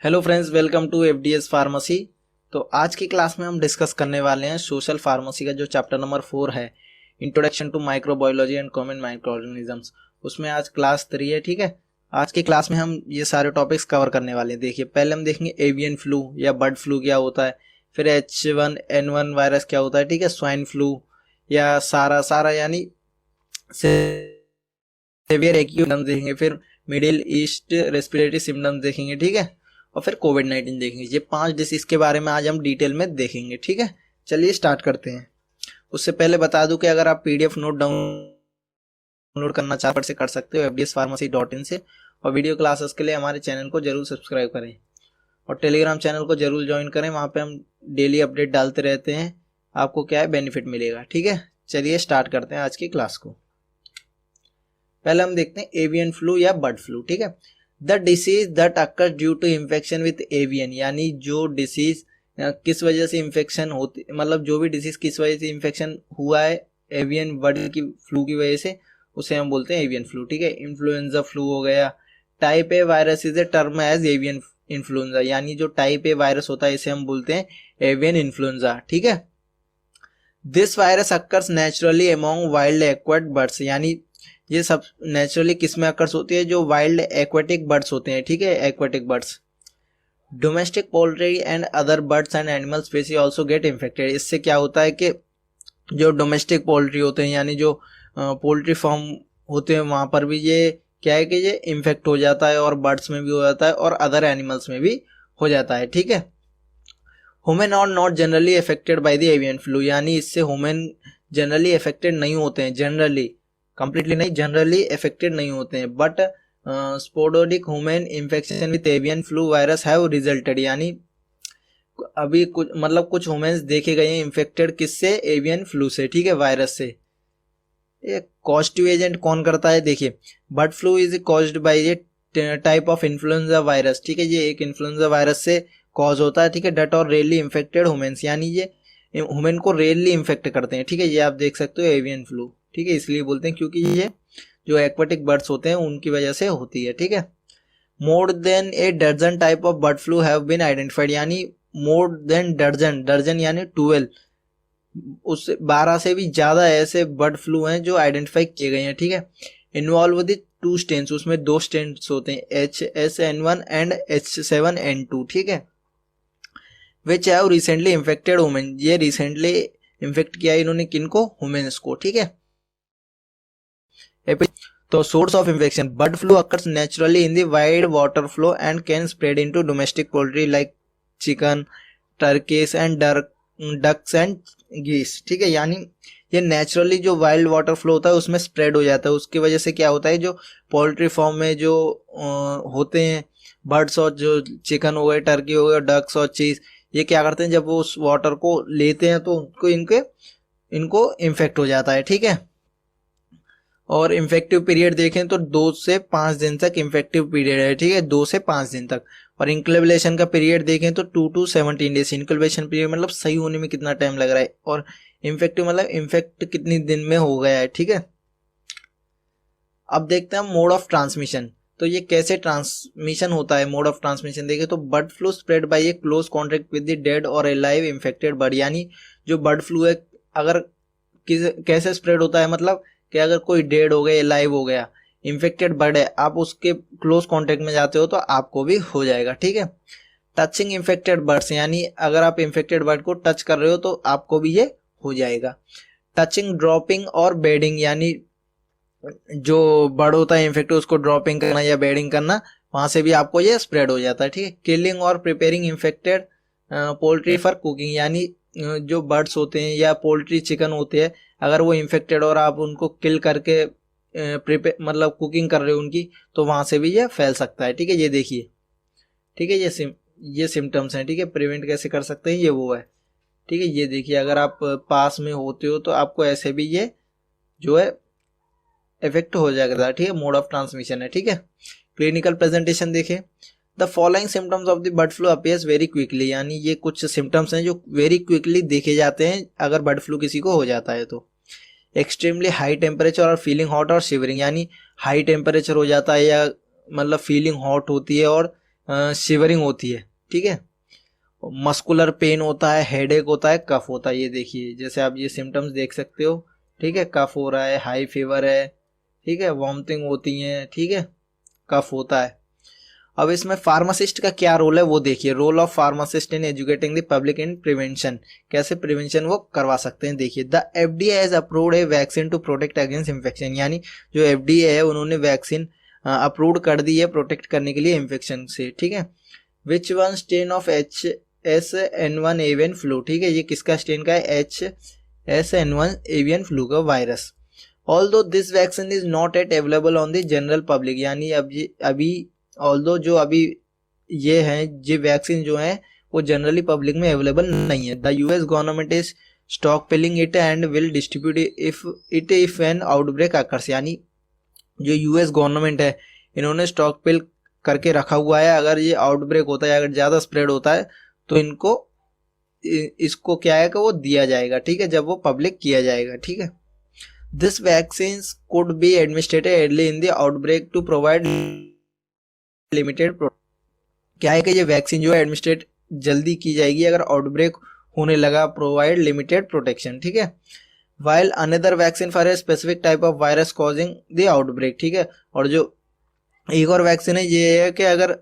Hello friends, welcome to FDS pharmacy. तो आज की क्लास में हम डिस्कस करने वाले हैं सोशल फार्मेसी का जो चैप्टर नंबर 4 है, introduction to microbiology and common microorganisms. उसमें आज क्लास 3 है। ठीक है, आज की क्लास में हम ये सारे टॉपिक्स कवर करने वाले हैं। देखिए, पहले हम देखेंगे एवियन फ्लू या बर्ड फ्लू क्या होता है, फिर H1N1 वायरस क्या होता है, ठीक है, स्वाइन फ्लू या सारा यानी सेवियर एक्यूट सिम्टम्स देखेंगे, फिर मिडिल ईस्ट रेस्पिरेटरी सिम्टम्स देखेंगे, ठीक है, और फिर कोविड-19 देखेंगे। ये 5 डिसीज के बारे में आज हम डिटेल में देखेंगे। ठीक है, चलिए स्टार्ट करते हैं। उससे पहले बता दूं कि अगर आप पीडीएफ नोट डाउनलोड करना चाहते से कर सकते हो fdspharmacy.in से, और वीडियो क्लासेस के लिए हमारे चैनल को जरूर सब्सक्राइब करें और टेलीग्राम चैनल को जरूर ज्वाइन करें। वहाँ पे हम डेली अपडेट डालते रहते हैं, आपको क्या है बेनिफिट मिलेगा। ठीक है, चलिए स्टार्ट करते हैं आज की क्लास को। पहले हम देखते हैं एवियन फ्लू या बर्ड फ्लू। ठीक है, the disease that occur due to infection with avian, यानी जो डिसीज किस वजह से इन्फेक्शन होती, मतलब जो भी डिसीज किस वजह से इन्फेक्शन हुआ है एवियन बर्ड की फ्लू की वजह से, उसे हम बोलते हैं एवियन फ्लू। ठीक है, इन्फ्लुएंजा फ्लू हो गया। Type A virus is a term as avian influenza, यानी जो टाइप ए वायरस होता है इसे हम बोलते हैं एवियन इन्फ्लुएंजा। ठीक है, this virus occurs naturally among wild aquatic birds, यानी ये सब नेचुरली किस में अकर्स होती है, जो वाइल्ड एक्वाटिक बर्ड्स होते हैं। ठीक है, aquatic birds. Domestic poultry and other birds and animal species also get infected. इससे क्या होता है कि जो डोमेस्टिक पोल्ट्री होते हैं, यानी जो पोल्ट्री फार्म होते हैं, वहां पर भी ये क्या है कि ये इन्फेक्ट हो जाता है, और बर्ड्स में भी हो जाता है और अदर एनिमल्स में भी हो जाता है। ठीक है, human are not generally affected by the avian flu, यानी इससे ह्यूमन जनरली अफेक्टेड नहीं होते हैं, जनरली, कंप्लीटली नहीं, जनरली अफेक्टेड नहीं होते हैं। But sporadic human infection with avian flu virus have resulted, यानी अभी कुछ मतलब कुछ ह्यूमंस देखे गए हैं इन्फेक्टेड किससे, एवियन फ्लू से। ठीक है, वायरस से। ये कॉजेटिव एजेंट कौन करता है, देखिए, bird flu is caused by A type of influenza virus. ठीक है, ये एक इन्फ्लुएंजा वायरस से कॉज होता है। ठीक है, डेट और रेयरली इन्फेक्टेड ह्यूमंस, यानी ये ह्यूमन को रेयरली इन्फेक्ट करते हैं। ठीक है, ये आप देख सकते हो एवियन फ्लू। ठीक है, इसलिए बोलते हैं क्योंकि ये जो एक्वाटिक बर्ड्स होते हैं उनकी वजह से होती है। ठीक है, more than a dozen type of bird flu have been identified, यानी मोर देन डजन, डजन यानी 12, उससे 12 से भी ज्यादा ऐसे बर्ड फ्लू हैं जो आइडेंटिफाई किए गए हैं। ठीक है, इन्वॉल्व विद 2 स्ट्रेन्स, उसमें 2 स्ट्रेन्स होते हैं, HSN1 एंड H7N2। ठीक है, which have recently infected women, ये रिसेंटली इन्फेक्ट किया है इन्होंने किनको, वुमेन्स को। ठीक है, तो source of infection, bird flu occurs naturally in the wild waterfowl and can spread into domestic poultry like chicken, turkeys and ducks and geese. ठीक है, यानी ये नेचुरली जो वाइल्ड वाटर फ्लो होता है उसमें स्प्रेड हो जाता है। उसकी वजह से क्या होता है, जो पोल्ट्री फार्म में जो होते हैं बर्ड्स, और जो चिकन हो गए, टर्की हो गए, डक्स और चीज, ये क्या करते हैं, जब वो उस वाटर को लेते हैं तो उनको इनको इन्फेक्ट हो जाता है। ठीक है, और इन्फेक्टिव पीरियड देखें तो 2 से 5 दिन तक इन्फेक्टिव पीरियड है। ठीक है, 2 से 5 दिन तक। और इंक्युबेशन का पीरियड देखें तो 2 to 17 डेज। इंक्युबेशन पीरियड मतलब सही होने में कितना टाइम लग रहा है, और इन्फेक्टिव मतलब इन्फेक्ट कितनी दिन में हो गया है। ठीक है, अब देखते हैं मोड ऑफ ट्रांसमिशन। तो ये कैसे ट्रांसमिशन होता है, मोड ऑफ ट्रांसमिशन देखें तो bird flu spread by A close contact with the dead और अलाइव इन्फेक्टेड बर्ड, यानी जो बर्ड फ्लू है अगर कैसे स्प्रेड होता है, मतलब कि अगर कोई डेड हो गया, लाइव हो गया, इन्फेक्टेड बर्ड है, आप उसके क्लोज कांटेक्ट में जाते हो तो आपको भी हो जाएगा। ठीक है, टचिंग इन्फेक्टेड बर्ड्स, यानी अगर आप इन्फेक्टेड बर्ड को टच कर रहे हो तो आपको भी ये हो जाएगा। टचिंग, ड्रॉपिंग और बेडिंग, यानी जो बर्ड होता है इन्फेक्टेड उसको ड्रॉपिंग करना या बेडिंग करना, वहां से भी आपको ये स्प्रेड हो जाता है। ठीक है, किलिंग और preparing infected poultry for cooking, यानी जो बर्ड्स होते हैं या पोल्ट्री चिकन होते हैं, अगर वो इन्फेक्टेड और आप उनको किल करके प्रिपेयर मतलब कुकिंग कर रहे हो उनकी, तो वहां से भी ये फैल सकता है। ठीक है, ये देखिए। ठीक है, ये सिम्टम्स हैं। ठीक है, प्रिवेंट कैसे कर सकते हैं, ये वो है। ठीक है, ये देखिए, अगर आप पास में होते हो तो आपको ऐसे भी ये जो है इफेक्ट हो जाएगा। ठीक है, मोड ऑफ ट्रांसमिशन है। ठीक है, क्लिनिकल प्रेजेंटेशन देखिए, the following symptoms of the bird flu appears very quickly, यानी ये कुछ सिम्टम्स हैं जो वेरी क्विकली देखे जाते हैं अगर बर्ड फ्लू किसी को हो जाता है तो। एक्सट्रीमली हाई टेम्परेचर और फीलिंग हॉट और शिवरिंग, यानी हाई टेम्परेचर हो जाता है या मतलब फीलिंग हॉट होती है और शिवरिंग होती है, ठीक है, मस्कुलर पेन होता है, हेडेक होता है, कफ होता है। ये देखिए जैसे आप ये सिम्टम्स देख सकते हो, ठीक है, कफ हो रहा है, हाई फीवर है, ठीक है, वॉमिटिंग होती है, ठीक है, कफ होता है। अब इसमें फार्मासिस्ट का क्या रोल है वो देखिए, role of pharmacist in educating the public in prevention, कैसे प्रिवेंशन वो करवा सकते हैं। देखिए the FDA has approved a vaccine to protect against infection, यानी जो एफडीए है उन्होंने वैक्सीन अप्रूव कर दी है प्रोटेक्ट करने के लिए इन्फेक्शन से, ठीक है। Which one strain of HSN1 avian flu, ठीक है, ये किसका स्ट्रेन का है, HSN1 एवियन फ्लू का virus. Although this vaccine is not at available on the general public, यानी अभी ऑल्दो जो अभी ये है ये वैक्सीन जो है वो जनरली पब्लिक में अवेलेबल नहीं है। The US government is stockpiling it and will distribute if an outbreak occurs, यानी जो यूएस गवर्नमेंट है इन्होंने स्टॉक पिल करके रखा हुआ है, अगर ये आउटब्रेक होता है, अगर ज़्यादा स्प्रेड होता है तो इसको क्या है कि वो दिया जाएगा, ठीक है, जब वो पब्लिक किया जाएगा, ठीक है। This vaccine could be administered early in the outbreak to provide limited, क्या है कि ये वैक्सीन जो है एडमिनिस्ट्रेट जल्दी की जाएगी अगर आउटब्रेक होने लगा, प्रोवाइड लिमिटेड प्रोटेक्शन, ठीक है। While another vaccine for a specific type of virus causing the outbreak, ठीक है, और जो एक और वैक्सीन है ये है कि अगर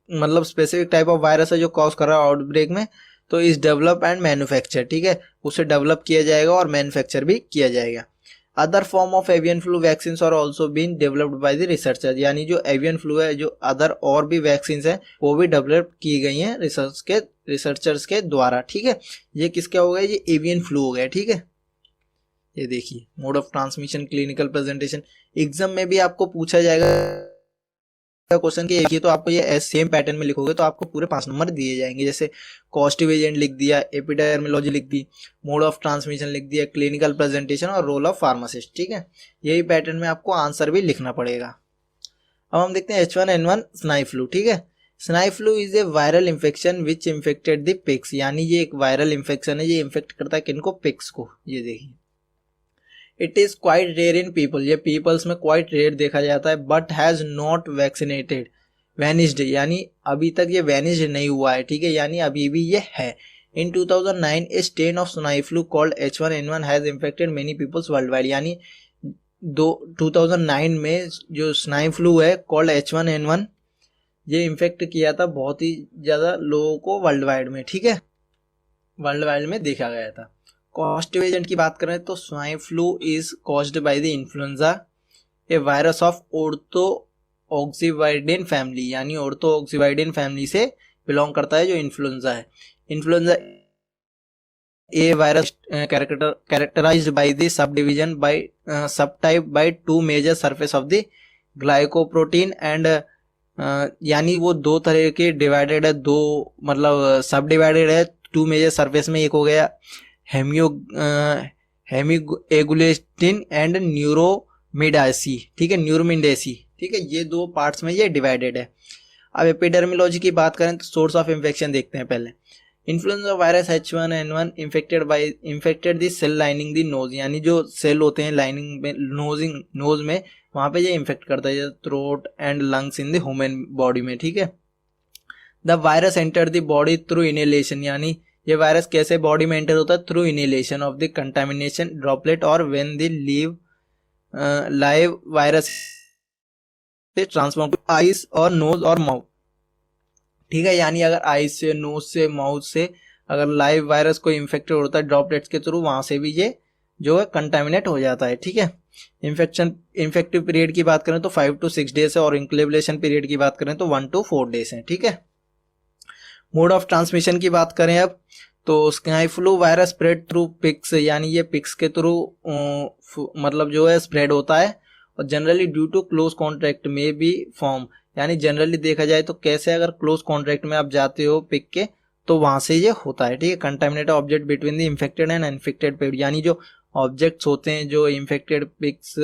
मतलब स्पेसिफिक टाइप ऑफ वायरस है जो कॉज कर रहा है आउटब्रेक में, तो इस डेवलप एंड मैन्युफैक्चर, ठीक है, उसे डेवलप किया जाएगा और मैन्युफैक्चर भी किया जाएगा। Other form of avian flu vaccine are also been developed by the researcher, यानी जो एवियन फ्लू है, जो अदर और भी वैक्सीन है वो भी डेवलप की गई हैं रिसर्चर्स के द्वारा, ठीक है। ये किसका हो गया, ये एवियन फ्लू हो गया, ठीक है। ये देखिए mode of transmission, clinical presentation, exam में भी आपको पूछा जाएगा क्वेश्चन कि ये तो आपको ये सेम पैटर्न में लिखोगे तो आपको पूरे 5 नंबर दिए जाएंगे, जैसे कॉस्टिव एजेंट लिख दिया, एपिडेमियोलॉजी लिख दी, मोड ऑफ ट्रांसमिशन लिख दिया, क्लिनिकल प्रेजेंटेशन और रोल ऑफ फार्मासिस्ट, ठीक है। यही पैटर्न में आपको आंसर भी लिखना पड़ेगा। अब हम देखते हैं H1N1 स्नाई फ्लू, ठीक है। Swine flu is a viral infection which infected the pigs, यानी ये एक वायरल इन्फेक्शन है, ये इन्फेक्ट करता है किनको, पिग्स को। ये देखिए it is quite rare in people, ये पीपल्स में क्वाइट रेयर देखा जाता है, but has not vaccinated vanished, यानी अभी तक ये वैनिस्ड नहीं हुआ है, ठीक है, यानी अभी भी ये है। In 2009 a strain of swine flu called H1N1 has infected many peoples worldwide, यानी 2009 में जो स्नाई फ्लू है कॉल्ड H1N1 ये इन्फेक्ट किया था बहुत ही ज़्यादा लोगों को वर्ल्ड वाइड में, ठीक है, वर्ल्ड वाइड में देखा गया था। कॉस्टिव एजेंट की बात करें तो swine flu is caused by the influenza, A virus of orthomyxoviridae family, यानी ऑर्थोऑक्सीवाइडिन फैमिली से बिलोंग करता है जो इन्फ्लुएंजा है। Influenza A virus characterized by the subdivision by subtype by 2 major surface of the glycoprotein and, यानी वो 2 तरह के डिवाइडेड है, 2 मतलब सब डिवाइडेड है 2 मेजर सरफेस में। एक हो गया हेमिगुलेस्टिन एंड न्यूरोमिडासी, ठीक है, न्यूरोमिडासी, ठीक है, ये 2 पार्ट्स में ये डिवाइडेड है। अब एपिडर्मियोलॉजी की बात करें तो सोर्स ऑफ इन्फेक्शन देखते हैं पहले। Influenza virus H1N1 infected the cell lining the nose, यानी जो सेल होते हैं लाइनिंग में नोज में, वहां पे ये इन्फेक्ट करता है, throat and lungs in the human body में, ठीक है। The virus enter the body through inhalation, यानी ये वायरस कैसे बॉडी में एंटर होता है, through inhalation of the contamination droplet और व्हेन द लाइव वायरस से ट्रांसफॉर्म आइज और नोज और माउथ, ठीक है, यानी अगर आइज से, नोज से, माउथ से अगर लाइव वायरस को इन्फेक्टेड होता है ड्रॉपलेट्स के थ्रू, वहां से भी ये जो है कंटामिनेट हो जाता है, ठीक है। इन्फेक्टिव पीरियड की बात करें तो 5 to 6 डेज है और इंक्लेबलेशन पीरियड की बात करें तो 1 to 4 डेज है, ठीक है। मोड ऑफ ट्रांसमिशन की बात करें अब तो swine flu virus spread through pigs, यानी ये पिग्स के थ्रू मतलब जो है स्प्रेड होता है, और generally due to close contract में भी फॉर्म, यानी जनरली देखा जाए तो कैसे अगर क्लोज कॉन्ट्रैक्ट में आप जाते हो पिग के तो वहां से ये होता है, ठीक है। Contaminated object between the infected and infected pig, यानी जो ऑब्जेक्ट्स होते हैं जो इन्फेक्टेड पिग्स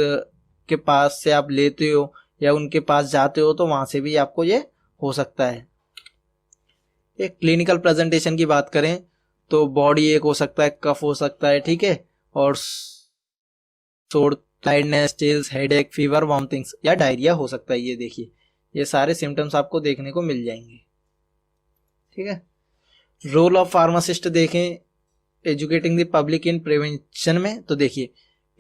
के पास से आप लेते हो या उनके पास जाते हो तो वहां से भी आपको ये हो सकता है। एक क्लिनिकल प्रेजेंटेशन की बात करें तो बॉडी एक हो सकता है, कफ हो सकता है, ठीक है, और सोर, tiredness, chills, headache, fever, vomitings या डायरिया हो सकता है। ये देखिए ये सारे सिम्टम्स आपको देखने को मिल जाएंगे। ठीक है। रोल ऑफ फार्मासिस्ट देखें educating the public in prevention में, तो देखिए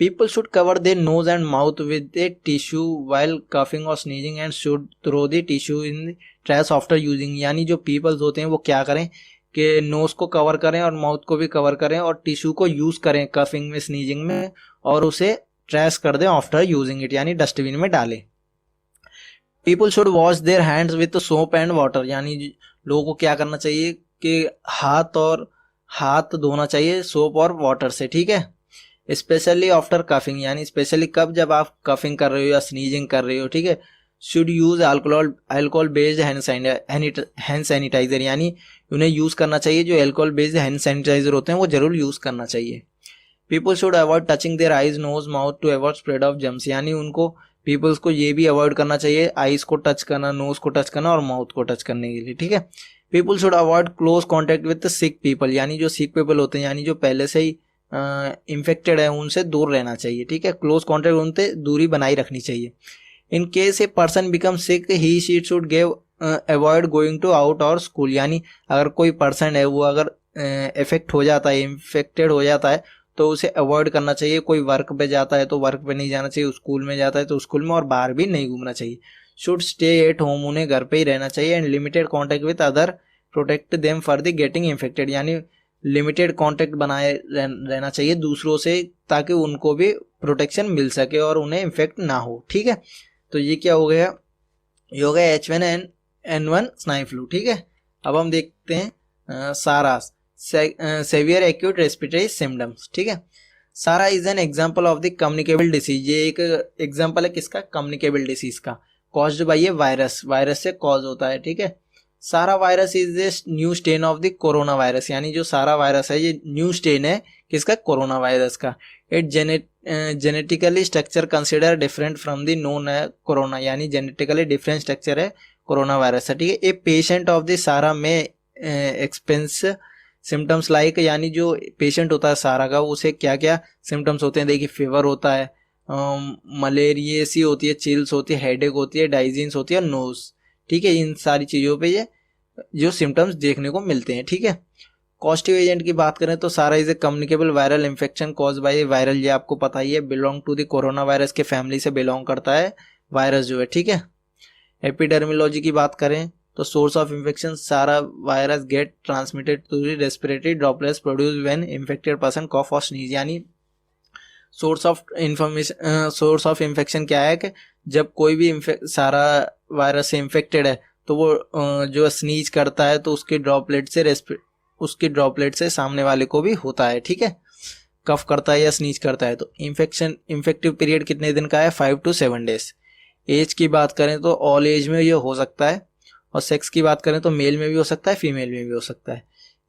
people should cover their nose and mouth with a tissue while coughing और sneezing and should throw the tissue in trash after using. यानी जो पीपल्स होते हैं वो क्या करें कि नोज को कवर करें और माउथ को भी कवर करें और टिश्यू को यूज करें कफिंग में, स्नीजिंग में, और उसे ट्रैश कर दें आफ्टर यूजिंग इट, यानी डस्टबिन में डालें। People should wash their hands with soap and water, यानी लोगों को क्या करना चाहिए कि हाथ धोना चाहिए सोप और वाटर से, ठीक है। स्पेशली आफ्टर कफिंग, यानी स्पेशली कब, जब आप कफिंग कर रहे हो या स्नीजिंग कर रहे हो, ठीक है। Should use alcohol based hand sanitiser, यानी उन्हें यूज करना चाहिए, जो अल्कोहल बेस्ड हैंड सैनिटाइजर होते हैं वो जरूर यूज करना चाहिए। People should avoid touching their eyes nose mouth to avoid spread of germs, यानी उनको पीपल्स को ये भी अवॉइड करना चाहिए आईज को टच करना, नोज को टच करना और माउथ को टच करने के लिए, ठीक है। People should avoid close contact with sick people, यानी जो सिक पीपल होते हैं, यानी जो पहले से ही इन्फेक्टेड है, उनसे दूर रहना चाहिए, ठीक है। क्लोज कॉन्टैक्ट, उनसे दूरी बनाई रखनी चाहिए। In case a person become sick he she should give avoid going to out और स्कूल, यानी अगर कोई पर्सन है वो अगर इफेक्ट हो जाता है, इन्फेक्टेड हो जाता है, तो उसे अवॉइड करना चाहिए। कोई वर्क पे जाता है तो वर्क पे नहीं जाना चाहिए, स्कूल में जाता है तो स्कूल में, और बाहर भी नहीं घूमना चाहिए। शुड स्टे एट होम, उन्हें घर पे ही रहना चाहिए। And limited contact with other protect them for the getting infected, यानी लिमिटेड कॉन्टैक्ट बनाए रहना चाहिए दूसरों से, ताकि उनको भी प्रोटेक्शन मिल सके और उन्हें इन्फेक्ट ना हो, ठीक है। तो ये क्या हो गया, ये हो गया H1N1 स्वाइन फ्लू, ठीक है। अब हम देखते हैं SARS severe acute respiratory symptoms, ठीक है। SARS is an example of the communicable disease, ये एक एग्जांपल है किसका, कम्युनिकेबल डिसीज का, caused by a virus, virus से कॉज होता है, ठीक है। SARS virus is a new strain of the corona virus, यानी जो सारा वायरस है ये न्यू स्टेन है किसका, कोरोना वायरस का। It genetically structure consider different from the known corona, यानी जेनेटिकली डिफरेंट स्ट्रक्चर है कोरोना वायरस है, ठीक है। ए पेशेंट ऑफ द सारा में एक्सपेंस सिम्टम्स लाइक, यानी जो पेशेंट होता है सारा का उसे क्या क्या सिम्टम्स होते हैं, देखिए फीवर होता है, मलेरियसी होती है, चिल्स होती है, हेडेक होती है, डाइजीन्स होती है, नोज, ठीक है। इन सारी चीज़ों पे ये जो सिम्टम्स देखने को मिलते हैं, ठीक है। कॉस्टिव एजेंट की बात करें तो SARS is a communicable viral infection cause by viral, ये आपको पता ही है, belong to the corona virus के फैमिली से बिलोंग करता है वायरस जो है, ठीक है। एपिडर्मियोलॉजी की बात करें तो सोर्स ऑफ इन्फेक्शन, सारा virus get transmitted to the respiratory droplets produce when infected person cough और स्नीज, यानी सोर्स ऑफ इन्फेक्शन क्या है कि जब कोई भी सारा वायरस से इन्फेक्टेड है तो वो जो स्नीज करता है तो उसकी ड्रॉपलेट से सामने वाले को भी होता है, ठीक है। कफ करता है या स्नीज करता है तो इन्फेक्टिव पीरियड कितने दिन का है, 5 to 7 days। एज की बात करें तो ऑल एज में ये हो सकता है, और सेक्स की बात करें तो मेल में भी हो सकता है, फीमेल में भी हो सकता है।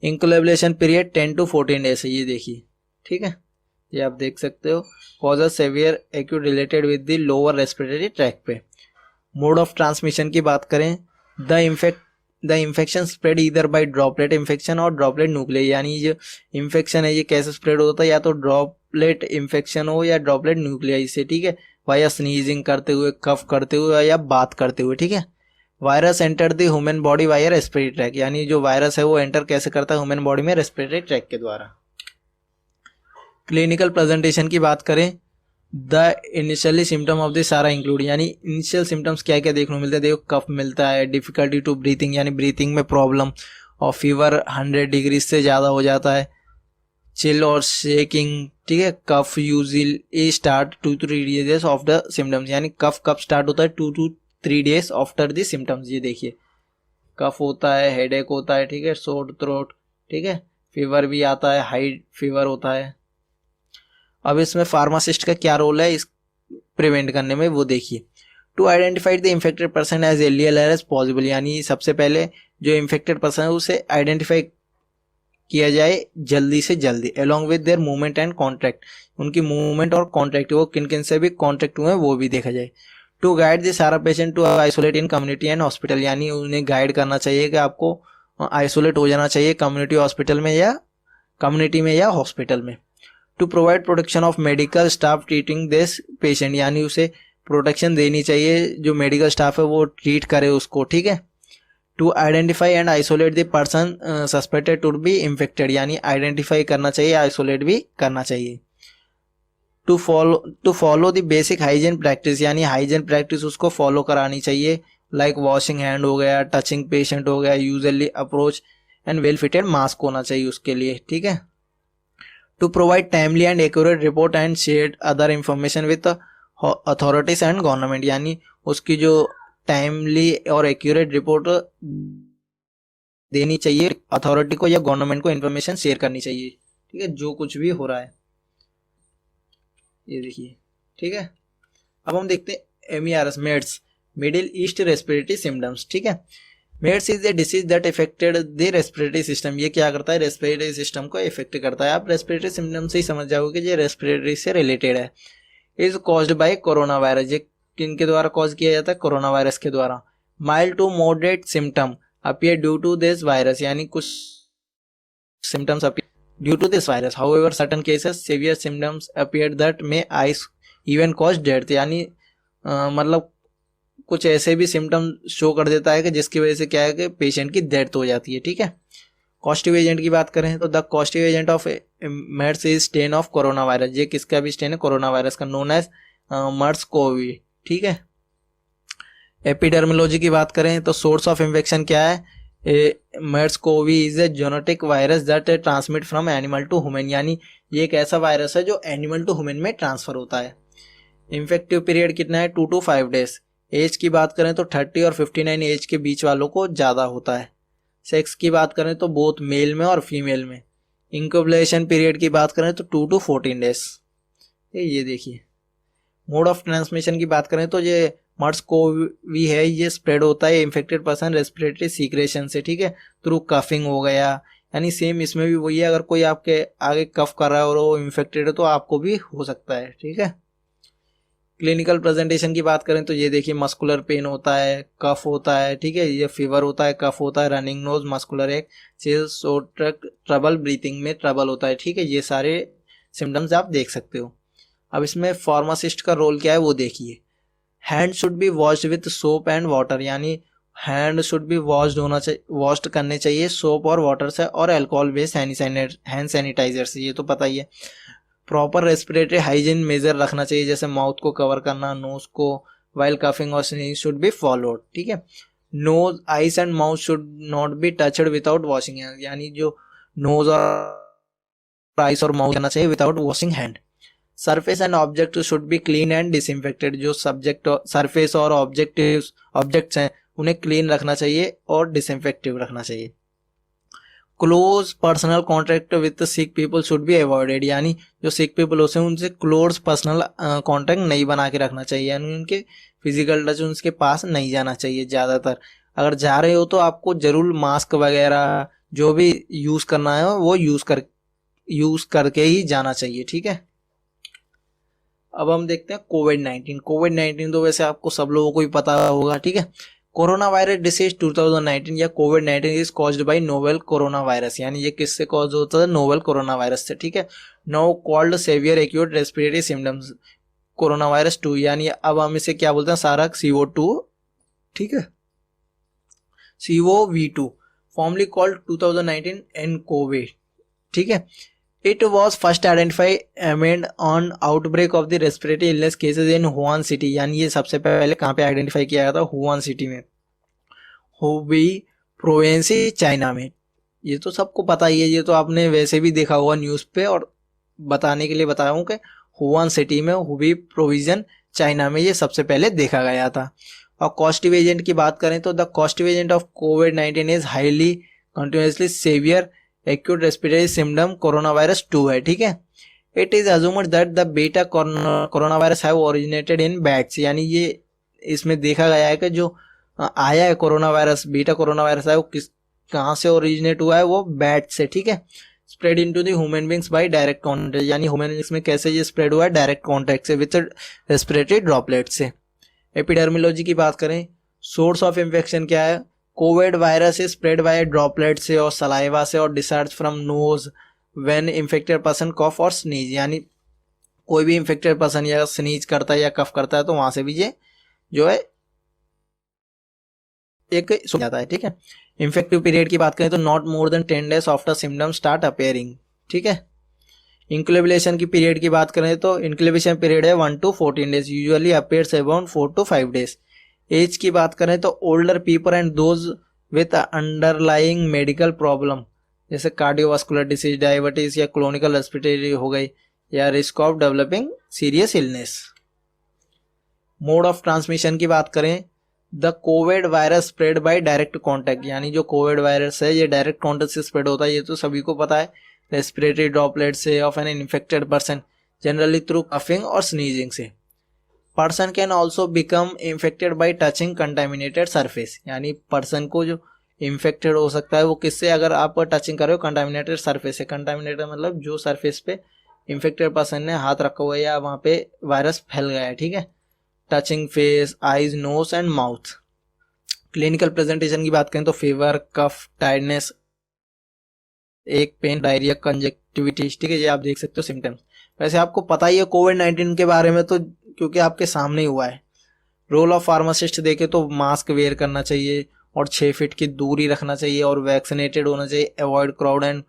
इंक्युबेशन पीरियड 10 to 14 days है, ये देखिए, ठीक है, ये आप देख सकते हो। Causes severe acute related with the lower respiratory track पे। मोड ऑफ ट्रांसमिशन की बात करें, द इन्फेक्शन स्प्रेड इधर बाय ड्रॉपलेट इन्फेक्शन और ड्रॉपलेट न्यूक्लियाई, यानी जो इन्फेक्शन है ये कैसे स्प्रेड होता है, या तो ड्रॉपलेट इन्फेक्शन हो या ड्रॉपलेट न्यूक्लियाई से, ठीक है, वाया स्नीजिंग करते हुए, कफ करते हुए या बात करते हुए, ठीक है। Virus enter the human body via respiratory tract, यानी जो वायरस है वो एंटर कैसे करता है ह्यूमन बॉडी में, रेस्पिरेटरी ट्रैक के द्वारा। क्लिनिकल प्रेजेंटेशन की बात करें, the initially symptom of the सारा इंक्लूड, यानी इनिशियल सिम्टम्स क्या क्या देखने को मिलता है, देखो कफ मिलता है, डिफिकल्टी टू ब्रीथिंग, यानी ब्रीथिंग में प्रॉब्लम, और फीवर 100 डिग्री से ज़्यादा हो जाता है, चिल और शेकिंग, ठीक है। Cough usually start 2 to 3 days of the symptoms, यानी कफ कब स्टार्ट होता है, 2 to 3 days after the symptoms, ये देखिए कफ होता है, हेडेक होता है, ठीक है, सोर थ्रोट, ठीक है, फीवर भी आता है, हाई फीवर होता है। अब इसमें फार्मासिस्ट का क्या रोल है इस प्रिवेंट करने में, वो देखिए। To identify the infected person as early as possible, यानी सबसे पहले जो इन्फेक्टेड पर्सन है उसे आइडेंटिफाई किया जाए जल्दी से जल्दी, along with their movement and contact, उनकी मूवमेंट और कॉन्टैक्ट, वो किन किन से भी कॉन्टैक्ट हुए हैं वो भी देखा जाए। To guide the SARS patient to isolate in community and hospital, यानी उन्हें गाइड करना चाहिए कि आपको आइसोलेट हो जाना चाहिए कम्युनिटी हॉस्पिटल में या कम्युनिटी में या हॉस्पिटल में। To provide protection of medical staff treating this patient, यानी उसे प्रोटेक्शन देनी चाहिए, जो मेडिकल स्टाफ है वो ट्रीट करे उसको, ठीक है। To identify and isolate the person suspected to be infected, यानी आइडेंटिफाई करना चाहिए, आइसोलेट भी करना चाहिए। To follow the basic hygiene practice, यानी हाइजीन प्रैक्टिस उसको फॉलो करानी चाहिए, लाइक वॉशिंग हैंड हो गया, टचिंग पेशेंट हो गया, usually approach and well fitted mask होना चाहिए उसके लिए, ठीक है। To provide timely and accurate report and share other information with authorities and government, यानी उसकी जो टाइमली और एक्यूरेट रिपोर्ट देनी चाहिए अथॉरिटी को या गवर्नमेंट को, इन्फॉर्मेशन शेयर करनी चाहिए, ठीक है, जो कुछ भी हो रहा है। ये देखिए, ठीक है। अब हम देखते हैं MERS, MERS, middle east respiratory symptoms, ठीक है। MERS is a disease that affected the respiratory system, ये क्या करता है, रेस्पिरेटरी सिस्टम को इफेक्ट करता है। आप रेस्पिरेटरी सिम्टम से ही समझ जाओगे कि ये रेस्पिरेटरी से रिलेटेड है। Is caused bye corona virus, ये किनके द्वारा कॉज किया जाता है, कोरोना वायरस के द्वारा। Mild to moderate symptom appear due to this virus, यानी कुछ symptoms appear due to this virus, however certain cases severe symptoms appear that may ice even cause death, यानी मतलब कुछ ऐसे भी सिम्टम शो कर देता है कि जिसकी वजह से क्या है कि पेशेंट की डेथ हो जाती है, ठीक है। कॉस्टिव एजेंट की बात करें तो the causative agent of MERS is strain of corona virus, ये किसका भी स्टेन है, कोरोना वायरस का, नोन एज मर्स कोवी, ठीक है। एपिडर्मोलॉजी की बात करें तो सोर्स ऑफ इन्फेक्शन क्या है, MERS CoV is a genetic virus that transmit from animal to human, यानी ये एक ऐसा वायरस है जो एनिमल टू ह्यूमन में ट्रांसफर होता है। इन्फेक्टिव पीरियड कितना है, 2 to 5 days। एज की बात करें तो 30 और 59 एज के बीच वालों को ज़्यादा होता है। सेक्स की बात करें तो बोथ मेल में और फीमेल में। इंक्यूबेशन पीरियड की बात करें तो 2 to 14 days। ये देखिए। मोड ऑफ ट्रांसमिशन की बात करें तो ये मर्स कोवी है, ये स्प्रेड होता है इन्फेक्टेड पर्सन रेस्पिरेटरी सीक्रेशन से, ठीक है, थ्रू कफिंग हो गया, यानी सेम इसमें भी वही है, अगर कोई आपके आगे कफ कर रहा है और वो इन्फेक्टेड है तो आपको भी हो सकता है, ठीक है। क्लिनिकल प्रेजेंटेशन की बात करें तो ये देखिए, मस्कुलर पेन होता है, कफ होता है, ठीक है, ये फीवर होता है, कफ होता है, रनिंग नोज, मस्कुलर एक ट्रबल, ब्रीथिंग में ट्रबल होता है, ठीक है, ये सारे सिम्टम्स आप देख सकते हो। अब इसमें फार्मासिस्ट का रोल क्या है वो देखिए। Hand should be washed with soap and water, यानी हैंड शुड बी वॉश्ड होना चाहिए, वॉश्ड करने चाहिए सोप और वाटर से और अल्कोहल बेस्ड हैंड सैनिटाइजर से, ये तो पता ही है। प्रॉपर रेस्पिरेटरी हाइजीन मेजर रखना चाहिए, जैसे माउथ को कवर करना, नोज को, वाइल कफिंग और स्नीजिंग शुड बी फॉलोड, ठीक है। Nose, eyes and mouth should not be touched without washing hand, यानी जो नोज और आईज और माउथ करना चाहिए without washing hand. Surface and object should be clean and disinfected, जो सब्जेक्ट सरफेस और ऑब्जेक्ट्स हैं उन्हें क्लीन रखना चाहिए और डिसइंफेक्टिव रखना चाहिए। Close personal contact with sick people should be avoided, यानी जो सिक पीपल होते हैं उनसे क्लोज पर्सनल कॉन्टैक्ट नहीं बना के रखना चाहिए, यानी उनके फिजिकल टच उनके पास नहीं जाना चाहिए ज़्यादातर। अगर जा रहे हो तो आपको जरूर मास्क वगैरह जो भी यूज़ करना है वो यूज़ करके ही जाना चाहिए, ठीक है। अब हम देखते हैं कोविड-19 तो वैसे आपको सब लोगों को ही पता होगा, ठीक है। कोरोना वायरस डिसीज 2019 या कोविड-19 is caused by novel corona virus, यानी ये किससे कॉज होता है, नोवेल कोरोना वायरस से, ठीक है। Now called severe acute respiratory symptoms corona virus 2, यानी अब हम इसे क्या बोलते हैं, सारा CO2, ठीक है, COV2, फॉर्मली कॉल्ड 2019 nCoV, ठीक है। It was first identified amid on outbreak of the respiratory illness cases in Wuhan city, यानी ये सबसे पहले कहाँ पे आइडेंटिफाई किया गया था, वुहान सिटी में, हुबी प्रोविंस चाइना में। ये तो सबको पता ही है, ये तो आपने वैसे भी देखा होगा न्यूज़ पे, और बताने के लिए बताया हूँ कि वुहान सिटी में, हुबी प्रोविजन चाइना में ये सबसे पहले देखा गया था। और कॉस्टिव एजेंट की बात करें तो द कॉस्टिव एजेंट ऑफ कोविड-19 is highly continuously severe acute respiratory symptom corona virus 2 है, ठीक है। It is assumed that the beta corona virus have originated in bats, यानी ये इसमें देखा गया है कि जो आया है corona virus, beta corona virus है, वो कहाँ से ओरिजिनेट हुआ है, वो बैट से, ठीक है। Spread into the human beings by direct contact, यानी ह्यूमन बींग्स में कैसे ये स्प्रेड हुआ है, डायरेक्ट कॉन्टैक्ट से विद रेस्पिरेटरी ड्रॉपलेट से। एपिडर्मोलॉजी की बात करें, सोर्स ऑफ इन्फेक्शन क्या है, COVID virus is spread by droplet से और सलाइवा से और discharge from nose when infected person cough और स्नीज, यानी कोई भी इन्फेक्टेड पर्सन या स्नीज करता है या कफ करता है तो वहां से भी ये जो है एक सो जाता है, ठीक है। इन्फेक्टिव पीरियड की बात करें तो not more than 10 days after symptom start appearing, ठीक है। इंक्युबेशन की पीरियड की बात करें तो इंक्युबेशन पीरियड है 1 to 14 days, usually appears about 4 to 5 days। Age की बात करें तो older people and those with underlying medical problem जैसे कार्डियोवास्कुलर डिसीज, डायबिटीज या क्रोनिकल रेस्पिरेटरी हो गई, या risk of developing serious illness. Mode of transmission की बात करें, the Covid virus spread by direct contact, यानी जो कोविड वायरस है ये डायरेक्ट कॉन्टैक्ट से स्प्रेड होता है, ये तो सभी को पता है। रेस्पिरेटरी ड्रॉपलेट से of an infected person, generally through coughing और स्नीजिंग से। Person can also become infected by touching contaminated surface, यानी पर्सन को जो इन्फेक्टेड हो सकता है वो किससे, अगर आप टचिंग कर रहे हो कंटामिनेटेड सरफेस से। कंटामिनेटेड मतलब जो सरफेस पे इन्फेक्टेड पर्सन ने हाथ रखा हुआ है या वहाँ पे वायरस फैल गया है, ठीक है। Touching face, eyes, nose and mouth. Clinical presentation की बात करें तो fever, cough, tiredness, ache pain, diarrhoea, conjunctivitis, ठीक है। ये आप देख सकते हो सिम्टम्स। वैसे आपको पता ही है कोविड-19 के बारे में तो, क्योंकि आपके सामने ही हुआ है। रोल ऑफ फार्मासिस्ट देखे तो मास्क वेयर करना चाहिए और 6 फीट की दूरी रखना चाहिए और वैक्सीनेटेड होना चाहिए। Avoid crowd and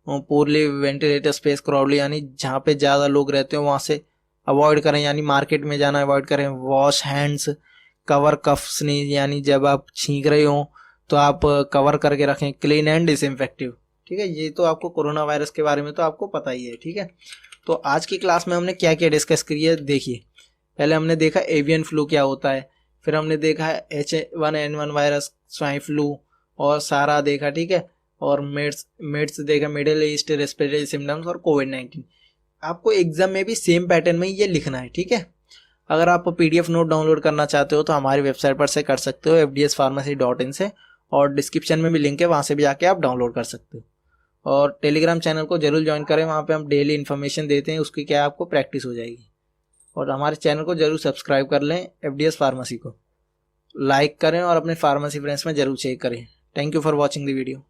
poorly ventilated space crowdly, यानी जहाँ पे ज़्यादा लोग रहते हो वहाँ से अवॉइड करें, यानी मार्केट में जाना अवॉइड करें। वॉश हैंड्स, कवर कफ स्नीज, यानी जब आप छींक रहे हो तो आप कवर करके रखें। क्लीन एंड डिसइंफेक्टिव, ठीक है। ये तो आपको कोरोना वायरस के बारे में तो आपको पता ही है, ठीक है। तो आज की क्लास में हमने क्या क्या डिस्कस किया देखिए। पहले हमने देखा एवियन फ्लू क्या होता है, फिर हमने देखा H1N1 वायरस, स्वाइन फ्लू और सारा देखा, ठीक है। और मेड्स देखा, मिडिल ईस्ट रेस्पिरेटरी सिम्टम्स और कोविड-19। आपको एग्जाम में भी सेम पैटर्न में ये लिखना है, ठीक है। अगर आप PDF नोट डाउनलोड करना चाहते हो तो हमारी वेबसाइट पर से कर सकते हो, fdspharmacy.in से, और डिस्क्रिप्शन में भी लिंक है, वहाँ से भी जाके आप डाउनलोड कर सकते हो। और टेलीग्राम चैनल को जरूर ज्वाइन करें, वहाँ पे हम डेली इन्फॉर्मेशन देते हैं, उसकी क्या आपको प्रैक्टिस हो जाएगी। और हमारे चैनल को जरूर सब्सक्राइब कर लें, FDS फार्मेसी को लाइक करें और अपने फार्मेसी फ्रेंड्स में जरूर शेयर करें। Thank you for watching the video.